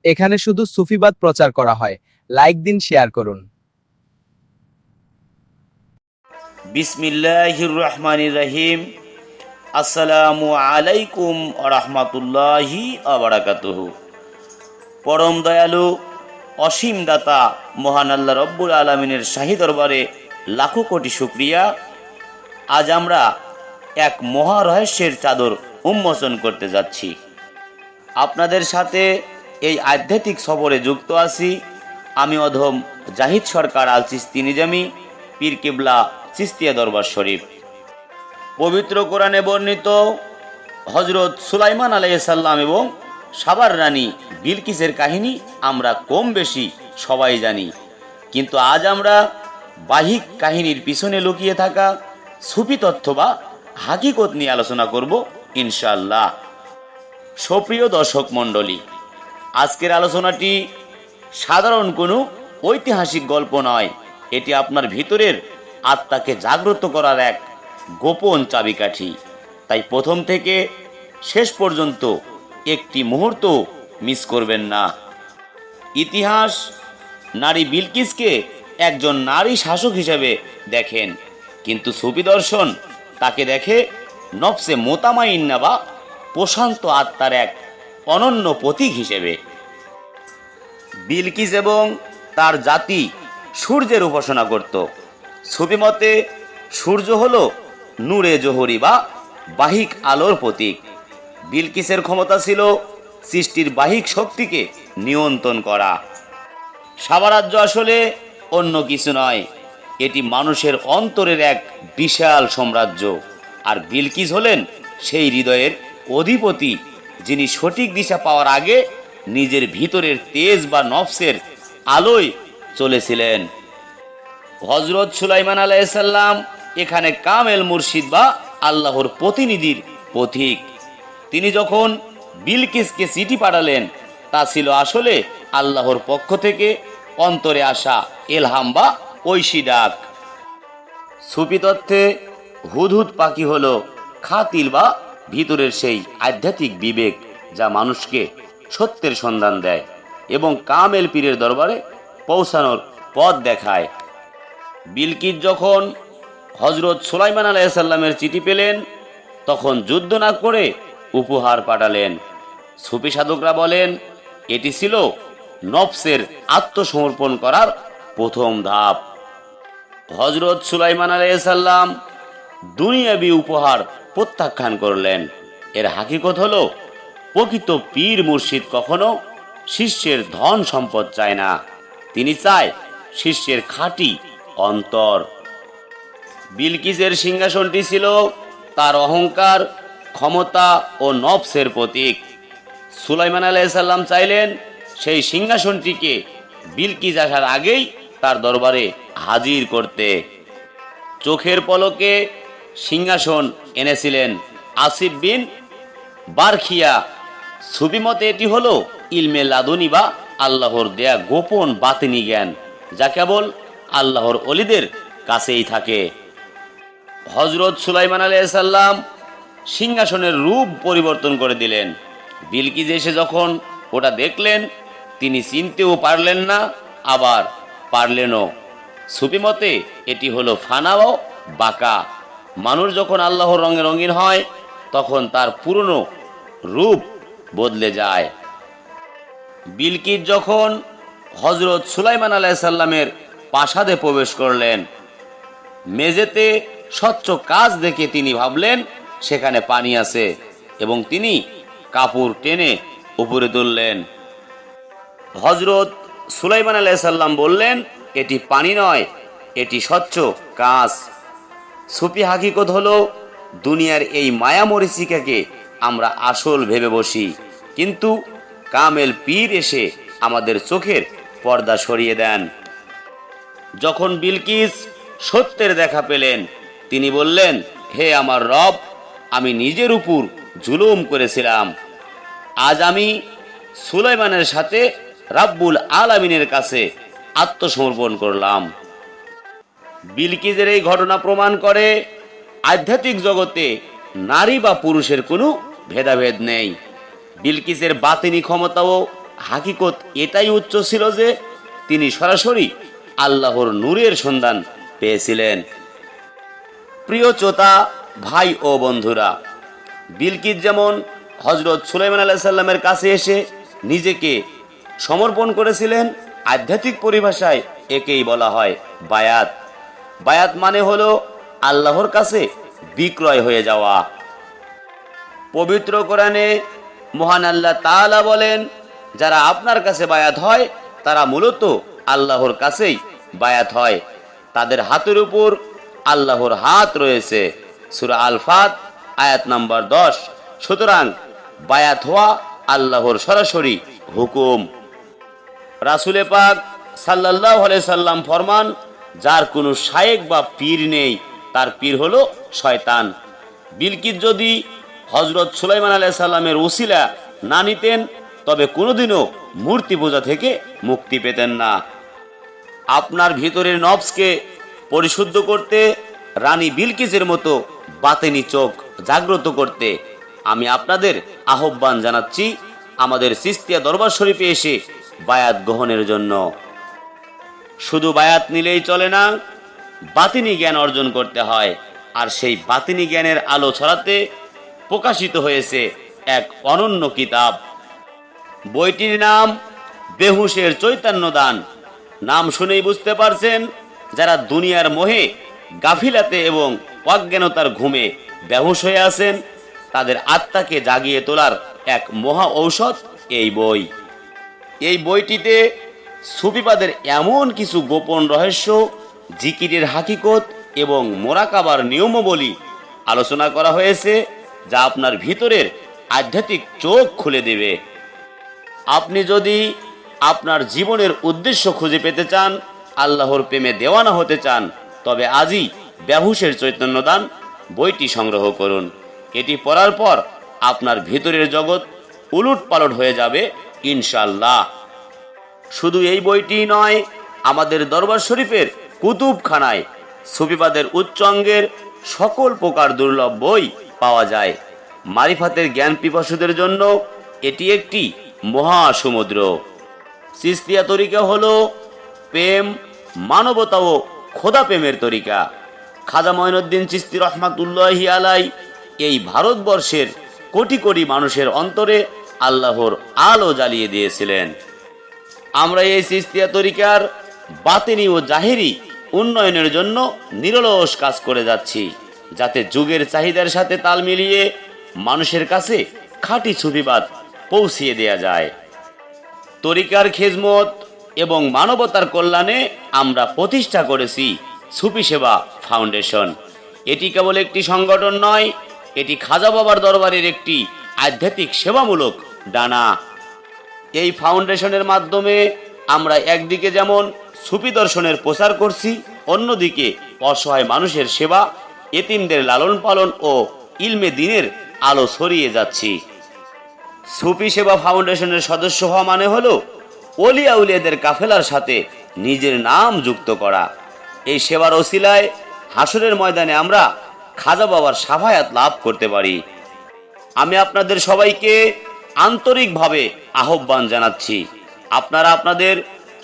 এখানে শুধু সুফিবাদ প্রচার করা হয়। লাইক দিন, শেয়ার করুন। বিসমিল্লাহির রহমানির রহিম। আসসালামু আলাইকুম রহমতুল্লাহি আবরাকাতুহু। পরম দয়ালু অসীম দাতা মহান আল্লাহ রব্বুল আলমিনের শাহী দরবারে লাখো কোটি শুক্রিয়া। আজ আমরা এক মহারহস্যের চাদর উন্মোচন করতে যাচ্ছি। আপনাদের সাথে এই আধ্যাত্মিক সফরে যুক্ত আছি আমি অধম জাহিদ সরকার আল চিস্তি নিজামী, পীর কিবলা চিস্তিয়া দরবার শরীফ। পবিত্র কোরআনে বর্ণিত হজরত সুলাইমান আলাইহিস সালাম এবং সাবার রানী বিলকিসের কাহিনী আমরা কম বেশি সবাই জানি, কিন্তু আজ আমরা বাহিক কাহিনীর পিছনে লুকিয়ে থাকা সুফি তথ্য বা হাকিকত নিয়ে আলোচনা করব ইনশাআল্লাহ। সুপ্রিয় দর্শক মণ্ডলী, আজকের আলোচনাটি সাধারণ কোনো ঐতিহাসিক গল্প নয়, এটি আপনার ভিতরের আত্মাকে জাগ্রত করার এক গোপন চাবিকাঠি। তাই প্রথম থেকে শেষ পর্যন্ত একটি মুহূর্ত মিস করবেন না। ইতিহাস নারী বিলকিসকে একজন নারী শাসক হিসেবে দেখেন, কিন্তু সুফি দর্শন তাকে দেখে নফসে মোতামাইন্না বা প্রশান্ত আত্মার এক অনন্য প্রতীক হিসেবে। বিলকিস এবং তার জাতি সূর্যের উপাসনা করত। সুফি মতে সূর্য হলো নূরে জোহরি বা বাহিক আলোর প্রতীক। বিলকিসের ক্ষমতা ছিল সৃষ্টির বাহিক শক্তিকে নিয়ন্ত্রণ করা। সাবারাজ্য আসলে অন্য কিছু নয়, এটি মানুষের অন্তরের এক বিশাল সাম্রাজ্য। আর বিলকিস হলেন সেই হৃদয়ের অধিপতি, যিনি সঠিক দিশা পাওয়ার আগে নিজের ভিতরের তেজ বা নফসের আলোয় চলেছিলেন। হজরত সুলাইমান আলাইহিস সালাম এখানে কামেল মুর্শিদ বা আল্লাহর প্রতিনিধির প্রতীক। তিনি যখন বিলকিসকে চিঠি পাঠালেন, তা ছিল আসলে আল্লাহর পক্ষ থেকে অন্তরে আসা এলহাম বা ঐশী ডাক। সুফি তত্ত্বে হুদহুদ পাখি হলো খাতিল বা ভিতরের সেই আধ্যাত্মিক বিবেক, যা মানুষকে সত্যের সন্ধান দেয় এবং কামেল পীরের দরবারে পৌঁছানোর পথ দেখায়। বিলকিস যখন হজরত সুলাইমান আলাইহিস সালামের চিঠি পেলেন, তখন যুদ্ধ না করে উপহার পাঠালেন। সুফি সাধকরা বলেন এটি ছিল নফসের আত্মসমর্পণ করার প্রথম ধাপ। হজরত সুলাইমান আলাইহিস সালাম দুনিয়াবি উপহার প্রত্যাখ্যান করলেন। এর হাকিকত হলো প্রকৃত পীর মুর্শিদ কখনো শিষ্যের ধন সম্পদ চায় না, তিনি চায় শিষ্যের খাঁটি অন্তর। বিলকিসের সিংহাসনটি ছিল তার অহংকার, ক্ষমতা ও নফসের প্রতীক। সুলাইমান আলাইহিস সালাম চাইলেন সেই সিংহাসনটিকে বিলকিস আসার আগেই তার দরবারে হাজির করতে। চোখের পলকে সিংহাসন এনেছিলেন আসিফ বিন বারখিয়া। সুফি মতে এটি হলো ইলমে লাদুনি বা আল্লাহর দেয়া গোপন বাতিনি জ্ঞান, যা কেবল আল্লাহর ওলিদের কাছেই থাকে। হজরত সুলাইমান আলাইহিস সালাম সিংহাসনের রূপ পরিবর্তন করে দিলেন। বিলকিস এসে যখন ওটা দেখলেন, তিনি চিনতেও পারলেন না, আবার পারলেনও। সুফি মতে এটি হলো ফানা ও বাঁকা। মানুষ যখন আল্লাহর রঙে রঙিন হয়, তখন তার পুরনো রূপ বদলে যায়। বিলকিস যখন হজরত সুলাইমান আলাইহিস সালামের প্রাসাদে প্রবেশ করলেন, মেঝেতে স্বচ্ছ কাচ দেখে তিনি ভাবলেন সেখানে পানি আছে এবং তিনি কাপড় টেনে উপরে তুললেন। হজরত সুলাইমান আলাইহিস সালাম বললেন এটি পানি নয়, এটি স্বচ্ছ কাঁচ। সুফি হাকিকত হলো দুনিয়ার এই মায়া মরিচিকাকে আমরা আসল ভেবে বসি, কিন্তু কামেল পীর এসে আমাদের চোখের পর্দা সরিয়ে দেন। যখন বিলকিস সত্যের দেখা পেলেন, তিনি বললেন, হে আমার রব, আমি নিজের উপর জুলুম করেছিলাম। আজ আমি সুলাইমানের সাথে রাব্বুল আলামিনের কাছে আত্মসমর্পণ করলাম। বিলকিসের এই ঘটনা প্রমাণ করে আধ্যাত্মিক জগতে নারী বা পুরুষের কোনো ভেদাভেদ নেই। বিলকিসের বাতিনি ক্ষমতা ও হাকিকত এটাই উচ্চ ছিল যে তিনি সরাসরি আল্লাহর নূরের সন্ধান পেয়েছিলেন। প্রিয় শ্রোতা, ভাই ও বন্ধুরা, বিলকিস যেমন হযরত সুলাইমান আলাইহিস সালামের কাছে এসে নিজেকে সমর্পণ করেছিলেন, আধ্যাত্মিক পরিভাষায় একেই বলা হয় বায়াত। বায়াত মানে হলো আল্লাহর কাছে বিক্রয় হয়ে যাওয়া। পবিত্র কোরআনে মহান আল্লাহ তাআলা বলেন, যারা আপনার কাছে বায়াত হয় তারা মূলত আল্লাহর কাছেই বায়াত হয়, তাদের হাতের উপর আল্লাহর হাত রয়েছে। সূরা আল ফাত আয়াত নাম্বার 10। সুতরাং বায়াত হওয়া আল্লাহর সরাসরি হুকুম। রাসূলে পাক সাল্লাল্লাহু আলাইহি সাল্লাম ফরমান, যার কোনো শায়েখ বা পীর নেই তার পীর হলো শয়তান। বিলকিস যদি হযরত সুলাইমান আলাইহিস সালামের উসিলা না নিতেন তবে কোনোদিনও মূর্তি পূজা থেকে মুক্তি পেতেন না। আপনার ভিতরের নফসকে পরিশুদ্ধ করতে, রানী বিলকিসের মতো বাতেনি চোখ জাগ্রত করতে আমি আপনাদের আহ্বান জানাচ্ছি আমাদের চিশতিয়া দরবার শরীফে এসে বায়াত গ্রহণের জন্য। শুধু বায়াত নিলেই চলে না, বাতিনি জ্ঞান অর্জন করতে হয়। আর সেই বাতিনি জ্ঞানের আলো ছড়াতে প্রকাশিত হয়েছে এক অনন্য কিতাব। বইটির নাম বেহুশের চৈতন্য দান। নাম শুনেই বুঝতে পারছেন, যারা দুনিয়ার মোহে, গাফিলাতে এবং অজ্ঞানতার ঘুমে বেহুশ হয়ে আছেন তাদের আত্মাকে জাগিয়ে তোলার এক মহা ঔষধ এই বই। এই বইটিতে সুফিবাদের এমন কিছু গোপন রহস্য, জিকিরের হাকিকত এবং মোরাকাবার নিয়মাবলী আলোচনা করা হয়েছে, যা আপনার ভিতরের আধ্যাত্মিক চোখ খুলে দেবে। আপনি যদি আপনার জীবনের উদ্দেশ্য খুঁজে পেতে চান, আল্লাহর প্রেমে দেওয়ানা হতে চান, তবে আজই বেহুশের চৈতন্যদান বইটি সংগ্রহ করুন। এটি পড়ার পর আপনার ভিতরের জগৎ উলটপালট হয়ে যাবে ইনশাআল্লাহ। শুধু এই বইটি নয়, আমাদের দরবার শরীফের কুতুবখানায় সুফিবাদের উচ্চ অঙ্গের সকল প্রকার দুর্লভ বই পাওয়া যায়। মারিফাতের জ্ঞান পিপাসুদের জন্য এটি একটি মহাসমুদ্র। চিশতিয়া তরিকা হলো প্রেম, মানবতা ও খোদা প্রেমের তরিকা। খাজা মঈনুদ্দিন চিশতি রহমাতুল্লাহি আলাই এই ভারতবর্ষের কোটি কোটি মানুষের অন্তরে আল্লাহর আলো জ্বালিয়ে দিয়েছিলেন। আমরা এই চিশতিয়া তরিকার বাতিনি ও জাহেরি উন্নয়নের জন্য নিরলস কাজ করে যাচ্ছি, যাতে যুগের চাহিদার সাথে তাল মিলিয়ে মানুষের কাছে খাঁটি সুফিবাদ পৌঁছিয়ে দেয়া যায়। তরিকার খেজমত এবং মানবতার কল্যাণে আমরা প্রতিষ্ঠা করেছি সুফি সেবা ফাউন্ডেশন। এটি কেবল একটি সংগঠন নয়, এটি খাজা বাবার দরবারের একটি আধ্যাত্মিক সেবামূলক ডানা। এই ফাউন্ডেশনের মাধ্যমে আমরা একদিকে যেমন সুফি দর্শনের প্রচার করছি, অন্যদিকে অসহায় মানুষের সেবা, এতিমদের লালন পালন ও ইলমে দ্বীনের আলো ছড়িয়ে যাচ্ছি। সুফি সেবা ফাউন্ডেশনের সদস্য হওয়া মানে হলো ওলিয়া উলিয়াদের কাফেলার সাথে নিজের নাম যুক্ত করা। এই সেবার ওসিলায় হাসরের ময়দানে আমরা খাজা বাবার সাফায়াত লাভ করতে পারি। আমি আপনাদের সবাইকে আন্তরিকভাবে আহ্বান জানাচ্ছি, আপনারা আপনাদের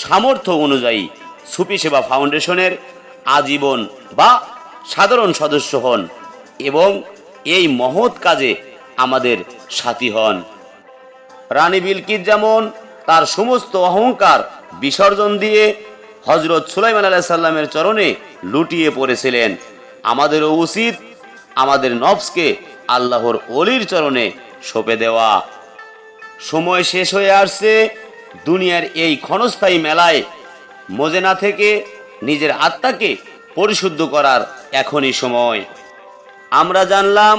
সামর্থ্য অনুযায়ী সুফি সেবা ফাউন্ডেশনের আজীবন বা সাধারণ সদস্য হন এবং এই মহৎ কাজে আমাদের সাথী হন। রানী বিলকিস যেমন তার সমস্ত অহংকার বিসর্জন দিয়ে হযরত সুলাইমান আলাইহিস সালামের চরণে লুটিয়ে পড়েছিলেন, আমাদেরও উচিত আমাদের নফসকে আল্লাহর ওলির চরণে সঁপে দেওয়া। সময় শেষ হয়ে আসছে, দুনিয়ার এই ক্ষণস্থায়ী মেলায় মজে না থেকে নিজের আত্মাকে পরিশুদ্ধ করার এখনই সময়। আমরা জানলাম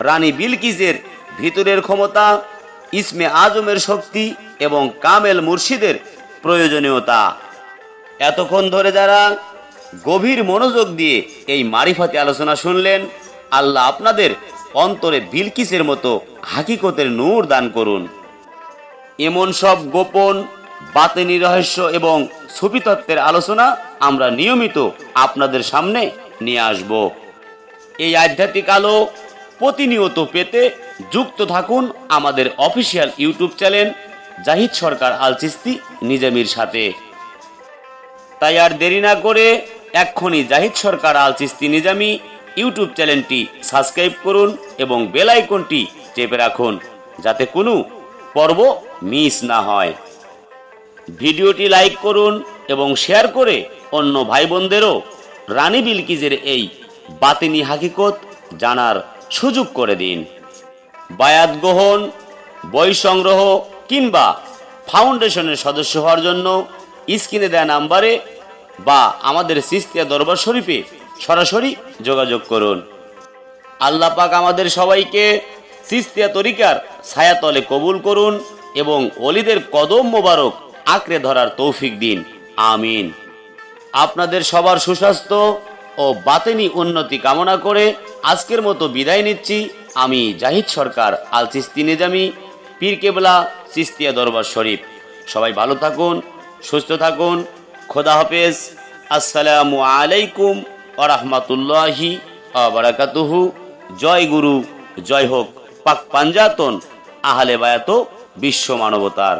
রানী বিলকিসের ভিতরের ক্ষমতা, ইসমে আজমের শক্তি এবং কামেল মুর্শিদের প্রয়োজনীয়তা। এতক্ষণ ধরে যারা গভীর মনোযোগ দিয়ে এই মারিফাতি আলোচনা শুনলেন, আল্লাহ আপনাদের অন্তরে বিলকিসের মতো হাকিকতের নূর দান করুন। এমন সব গোপন বাতেনি রহস্য এবং সুফি তত্ত্বের আলোচনা আমরা নিয়মিত আপনাদের সামনে নিয়ে আসব। এই আধ্যাত্মিক আলো প্রতিনিয়ত পেতে যুক্ত থাকুন আমাদের অফিসিয়াল ইউটিউব চ্যানেল জাহিদ সরকার আল চিস্তি নিজামীর সাথে। তাই আর দেরি না করে এক্ষুনি জাহিদ সরকার আল চিস্তি নিজামী ইউটিউব চ্যানেলটি সাবস্ক্রাইব করুন এবং বেল আইকনটি চেপে রাখুন, যাতে কোনো পর্ব মিস না হয়। ভিডিওটি লাইক করুন এবং শেয়ার করে অন্য ভাই বোনদেরও রানী বিলকিসের এই বাতিনি হাকিকত জানার সুযোগ করে দিন। বায়াত গ্রহণ, বই সংগ্রহ কিংবা ফাউন্ডেশনের সদস্য হওয়ার জন্য স্ক্রিনে দেওয়া নাম্বারে বা আমাদের চিস্তিয়া দরবার শরীফে সরাসরি যোগাযোগ করুন। আল্লাহ পাক আমাদের সবাইকে চিস্তিয়া তরিকার ছায়াতলে কবুল করুন এবং ওলিদের কদম মোবারক আঁকড়ে ধরার তৌফিক দিন, আমিন। আপনাদের সবার সুস্বাস্থ্য ও বাতেনি উন্নতি কামনা করে আজকের মতো বিদায় নিচ্ছি। আমি জাহিদ সরকার আল চিস্তি নিজামী, পীর কেবলা, চিস্তিয়া দরবার শরীফ। সবাই ভালো থাকুন, সুস্থ থাকুন। খোদা হাফেজ। আসসালামু আলাইকুম ওয়া রাহমাতুল্লাহি ওয়া বারাকাতুহু। জয় গুরু, জয় হোক পাক পাঞ্জাতন আহলে বায়াত বিশ্ব মানবতার।